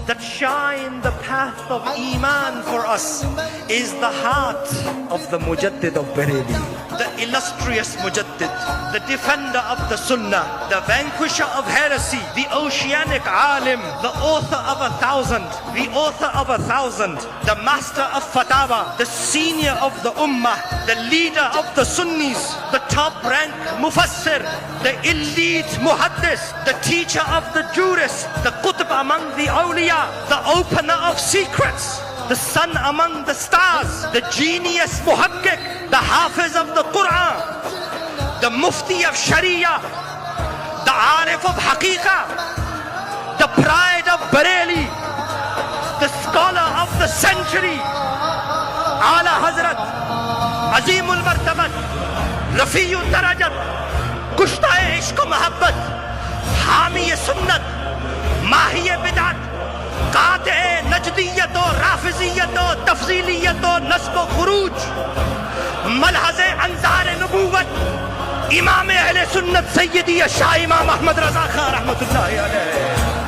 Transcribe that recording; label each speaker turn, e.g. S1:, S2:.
S1: that shine the path of Iman for us is the heart of the Mujaddid of Bareilly, the illustrious Mujaddid, the defender of the Sunnah, the vanquisher of heresy, the oceanic alim, the author of 1,000, the author of 1,000, the master of fatawa, the senior of the ummah, the leader of the Sunnis, the top rank mufassir, the elite muhaddis, the teacher of the jurists, the qutb among the awliya, the opener of secrets, the sun among the stars, the genius muhakkik, the hafiz of the Quran, the mufti of Sharia, the arif of haqiqah, the pride of Bareilly, the scholar of the century, Ala Hazrat, Azimul Martabat, Rafi'ul Darajat, Kushta-e Ishq o Muhabbat, Hami-e Sunnat, Mahi-e Bid'at, Qat-e Najdiyat o Rafiziyat o Tafziliyat o Nasb o Khuruj, Malhaz-e Anzar-e Nubuwat, Imam-e Ahl-e Sunnat Sayyidi Shah Imam Ahmad Raza Khan Rahmatullahi alayh.